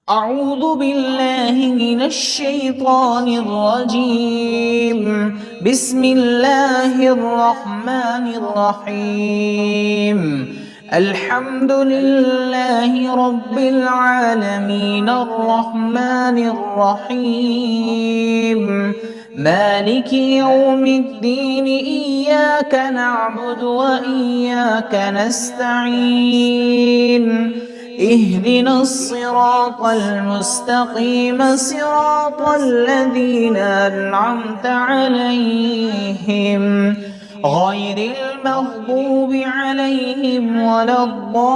أعوذ بالله من الشيطان الرجيم. بسم الله الرحمن الرحيم. الحمد لله رب العالمين الرحمن الرحيم مالك يوم الدين إياك نعبد وإياك نستعين اهدنا الصراط المستقيم صراط الذين أنعمت عليهم غير المغضوب عليهم ولا الضالين.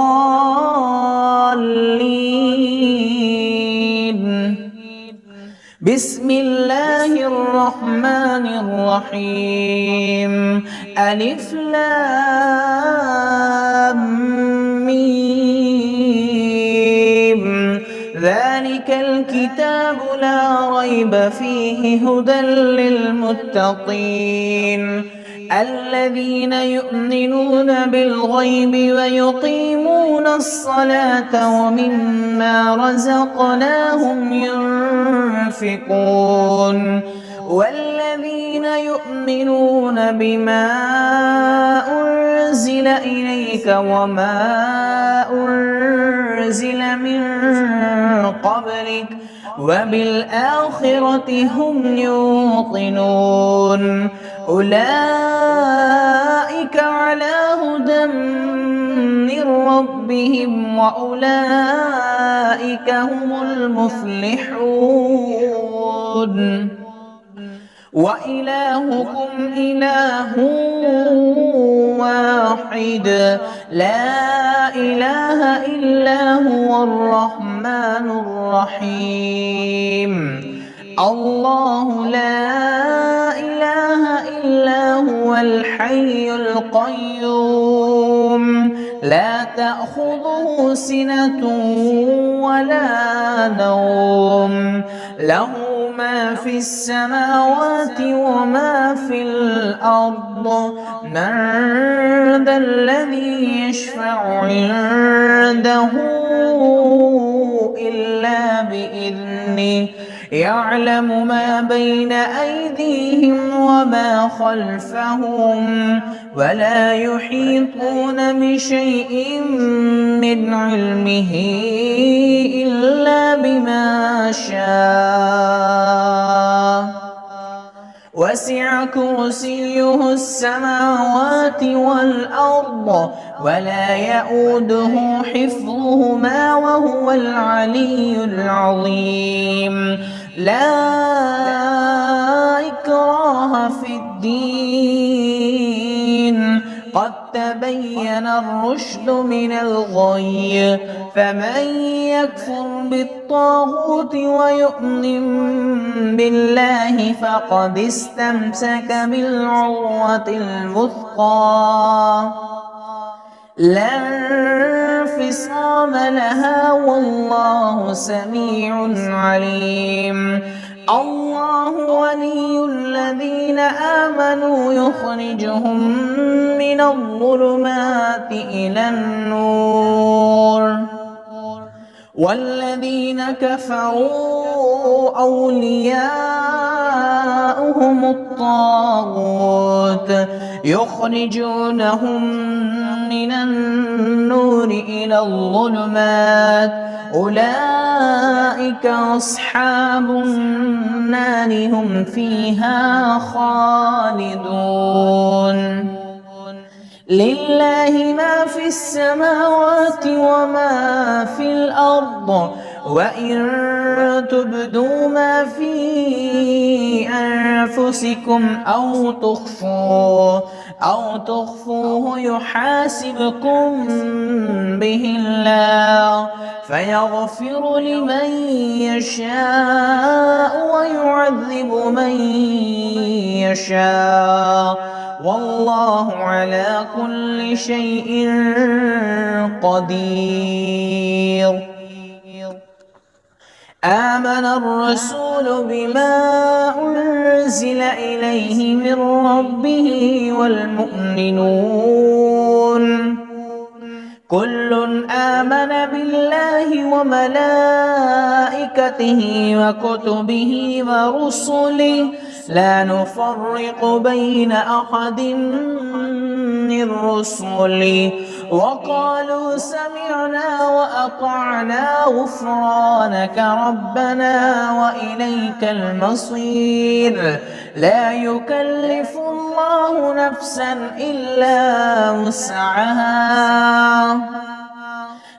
بسم الله الرحمن الرحيم. ألف لام ميم ذلك الكتاب لا ريب فيه هدى للمتقين الذين يؤمنون بالغيب ويقيمون الصلاة ومما رزقناهم ينفقون والذين يؤمنون بما أنزل إليك وما أنزل من قبلك وبالآخرة هم يوقنون أولئك على هدى من ربهم وأولئك هم المفلحون. وإلهكم إله واحد لا إله إلا هو الرحمن الرحيم. الله لا إله إلا هو الحي القيوم لا تأخذه سنة ولا نوم له ما في السماوات وما في الأرض من ذا الذي يشفع عنده إلا بإذنه يعلم ما بين أيديهم وما خلفهم ولا يحيطون بشيء من علمه إلا بما شاء وسع كرسيه السماوات والأرض ولا يؤوده حفظهما وهو العلي العظيم. لا إكراه في الدين قد تبين الرشد من الغي فمن يكفر بالطاغوت ويؤمن بالله فقد استمسك بالعروة الوثقى لا انفصام لها والله سميع عليم. الله ولي الذين آمنوا يخرجهم من الظلمات إلى النور والذين كفروا أولياؤهم الطاغوت يخرجونهم من النور إلى الظلمات أولئك أصحاب النار هم فيها خالدون. لله ما في السماوات وما في الأرض وإن تبدوا ما في أنفسكم أو تخفوه يحاسبكم به الله فيغفر لمن يشاء ويعذب من يشاء والله على كل شيء قدير. آمن الرسول بما أنزل إليه من ربه والمؤمنون كل آمن بالله وملائكته وملائكته وكتبه ورسله لا نفرق بين أحد من رسله وقالوا سمعنا وأطعنا غفرانك ربنا وإليك المصير. لا يكلف الله نفسا إلا وسعها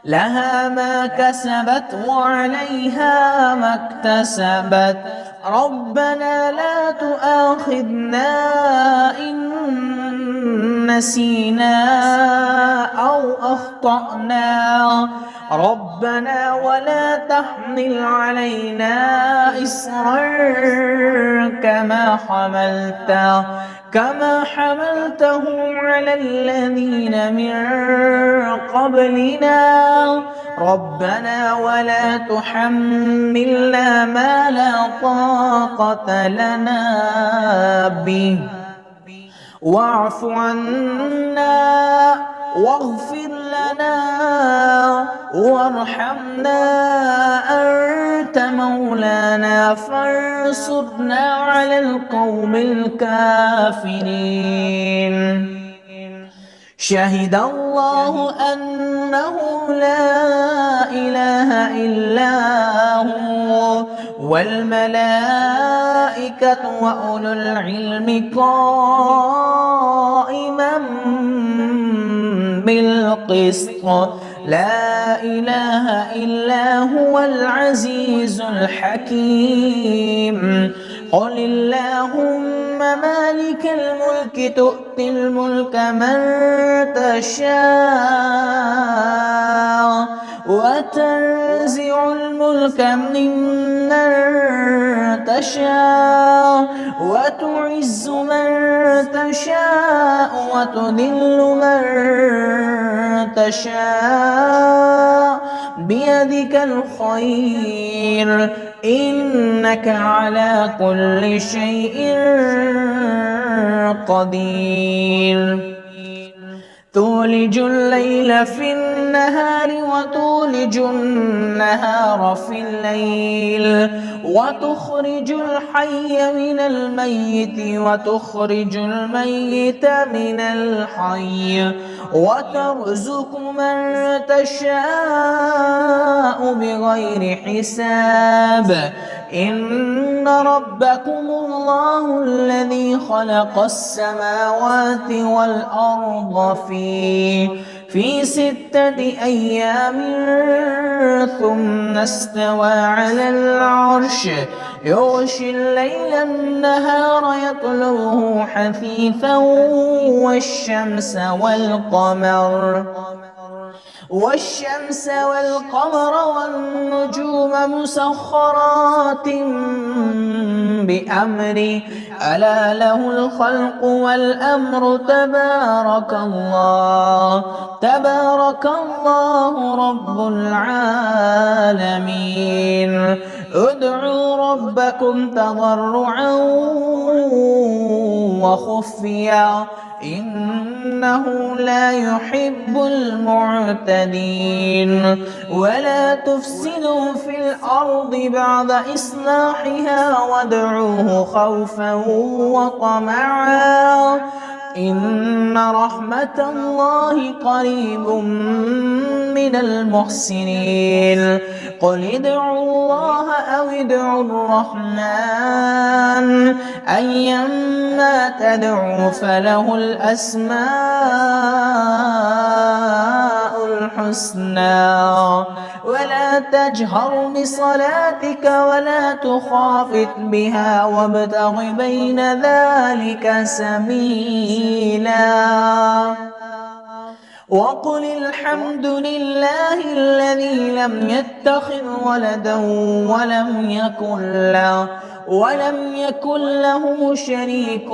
لها ما كسبت وعليها ما اكتسبت ربنا لا تؤاخذنا إن نسينا أو أخطأنا ربنا ولا تحمل علينا إصرا كما حملته على الذين من قبلنا ربنا ولا تحملنا ما لا طاقة لنا به واعف عنا واغفر لنا وارحمنا أنت مولانا فانصرنا على القوم الكافرين. شهد الله أنه لا إله إلا هو والملائكة وأولو العلم قائما بالقسط لا إله إلا هو العزيز الحكيم. قل اللهم مالك الملك تؤتي الملك من تشاء وتنزع الملك ممن تشاء وتعز من تشاء وتذل من تشاء بيدك الخير إنك على كل شيء قدير. تولج الليل في النهار وتولج النهار في الليل وتخرج الحي من الميت وتخرج الميت من الحي وترزق من تشاء بغير حساب. إن ربكم الله الذي خلق السماوات والأرض في 6 أيام ثم استوى على العرش يغشي الليل النهار يطلبه حثيثا والشمس والقمر والنجوم مسخرات بأمره ألا له الخلق والأمر تبارك الله رب العالمين. ادعوا ربكم تضرعا وخفيا إنه لا يحب المعتدين. ولا تفسدوا في الأرض بعد إصلاحها وادعوه خوفا وطمعا إن رحمة الله قريب من المحسنين. قل ادعوا الله أو ادعوا الرحمن أيما تدعوا فله الأسماء الحسنى. ولا تجهر بصلاتك ولا تخافت بها وابتغ بين ذلك سبيلا. وقل الحمد لله الذي لم يتخذ ولدا ولم يكن له شريك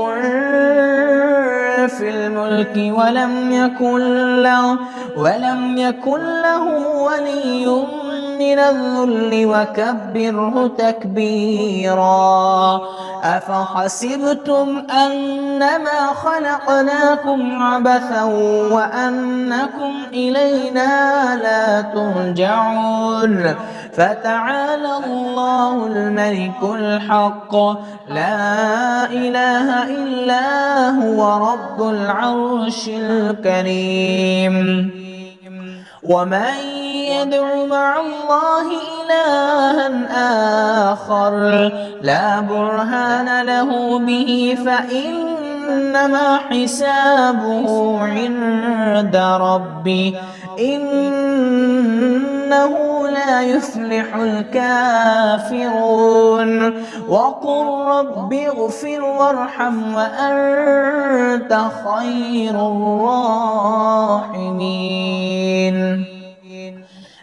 في الملك ولم يكن له ولي من الذل وكبره تكبيرا. أفحسبتم أنما خلقناكم عبثا وأنكم إلينا لا ترجعون. فتعالى الله الملك الحق لا إله إلا هو رب العرش الكريم. ومن يدع مع الله إلها آخر لا برهان له به فإنما حسابه عند ربي إنه لا يفلح الكافرون. وقل رب اغفر وارحم وأنت خير الراحمين.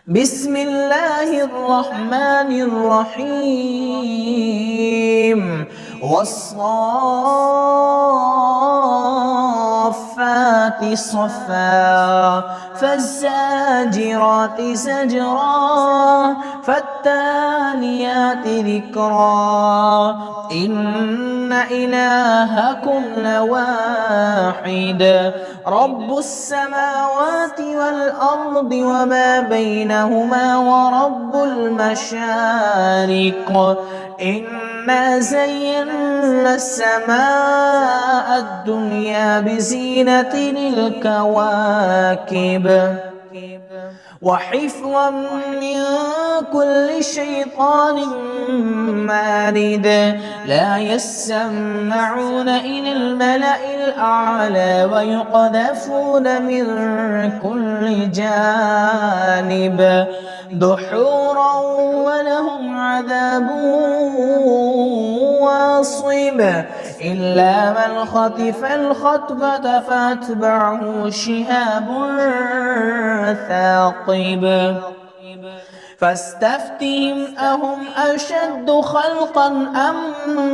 بسم الله الرحمن الرحيم. والصافات صفا فالزاجرات زجرا فالتاليات ذكرا إن إلهكم لواحد رب السماوات والأرض وما بينهما ورب المشارق إنا زينا السماء الدنيا بزينة الكواكب وحفظا من كل شيطان مارد لا يسمعون إلى الملأ الأعلى ويقذفون من كل جانب دحورا ولهم عذاب واصب إلا من خطف الخطبة فأتبعه شهاب ثاقب فاستفتهم أهم أشد خلقا أم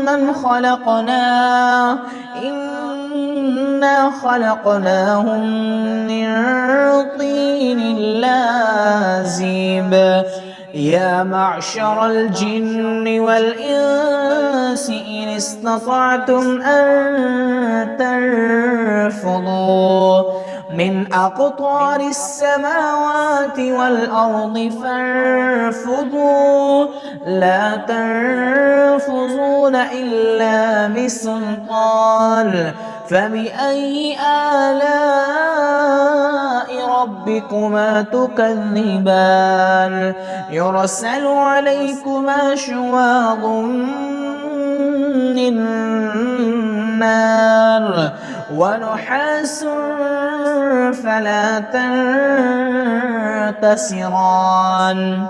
من خلقنا إنا خلقناهم من طين لازب يا معشر الجن والإنس إن استطعتم أن تنفضوا من أقطار السماوات والأرض فانفضوا لا تنفذون إلا بسلطان فبأي آلاء ربكما تكذبان يرسل عليكما شواظ من نار ونحاس فلا تنتصران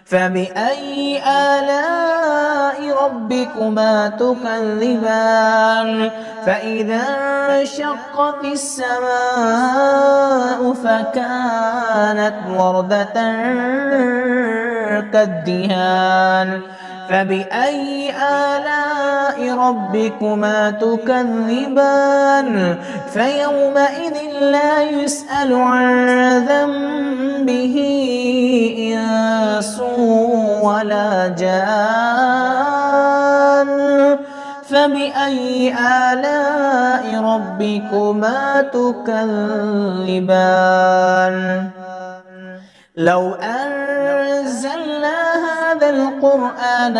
فبأي آلاء ربكما تكذبان فإذا انشقت السماء فكانت وردة كالدهان فبأي آلاء ربكما تكذبان فيومئذ لا يسأل عن ذنبه إنس ولا جان فبأي آلاء ربكما تكذبان لو أنزلنا هذا القرآن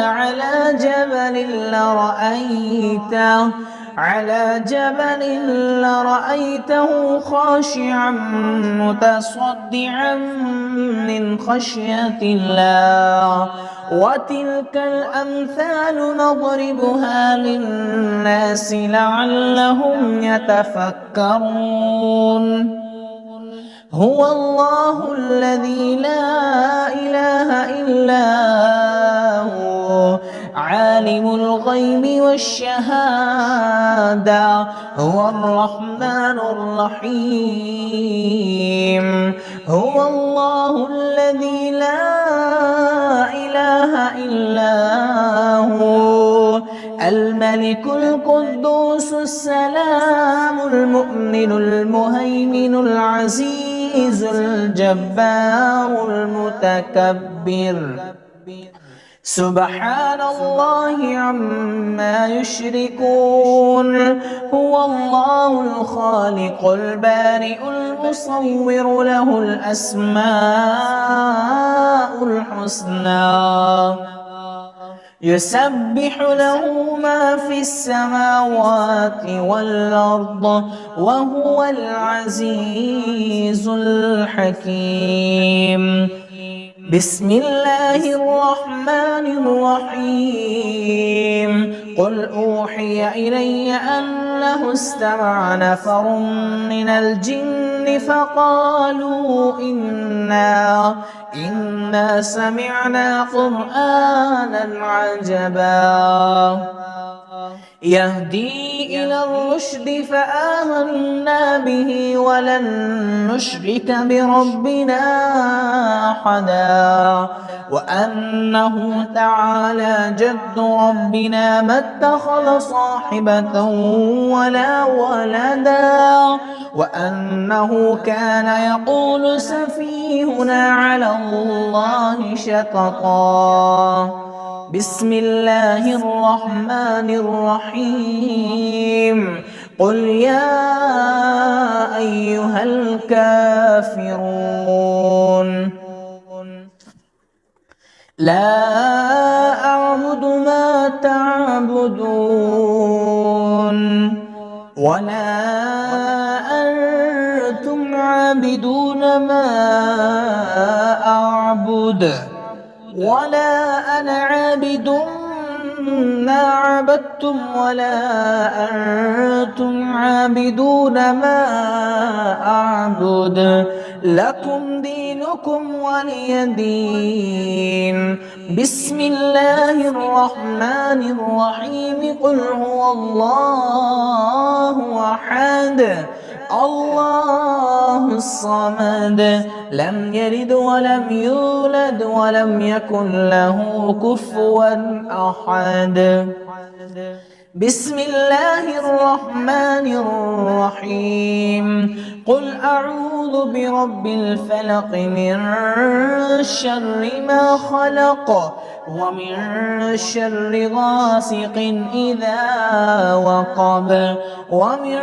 على جبل لرأيته خاشعا متصدعا من خشية الله وتلك الأمثال نضربها للناس لعلهم يتفكرون هو الله الذي لا إله إلا هو عالم الغيب والشهادة هو الرحمن الرحيم هو الله الذي لا إله إلا هو الملك القدوس السلام المؤمن المهيمن العزيز الجبار المتكبر سبحان الله عما يشركون. هو الله الخالق البارئ المصور له الأسماء الحسنى يسبح له ما في السماوات والأرض وهو العزيز الحكيم. بسم الله الرحمن الرحيم. قل أوحي إلي أنه استمع نفر من الجن فقالوا إنا سمعنا قرآنا عجبا يهدي إلى الرشد فآمنا به ولن نشرك بربنا أحدا وأنه تعالى جد ربنا ما اتخذ صاحبة ولا ولدا وأنه كان يقول سفيهنا على الله شططا. بسم الله الرحمن الرحيم. قل يا أيها الكافرون لا أعبد ما تعبدون ولا أنتم عابدون ما أعبد ولا أنا عابد ما عبدتم ولا أنتم عابدون ما أعبد لكم دينكم ولي دين. بسم الله الرحمن الرحيم. قل هو الله أحد الله الصمد لم يلد ولم يولد ولم يكن له كفوا أحد. بسم الله الرحمن الرحيم. قل أعوذ برب الفلق من شر ما خلق ومن شر غاسق إذا وقب ومن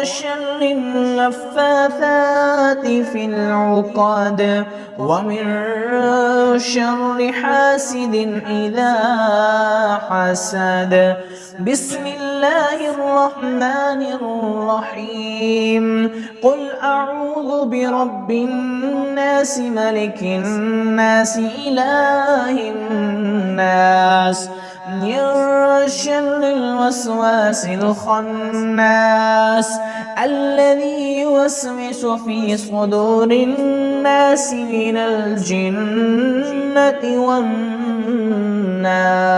شر النفاثات في العقد ومن شر حاسد إذا حسد. بسم الله الرحمن الرحيم. قل أعوذ برب الناس ملك الناس إله الناس من شر الوسواس الخناس الذي يوسوس في صدور الناس من الجنة والناس.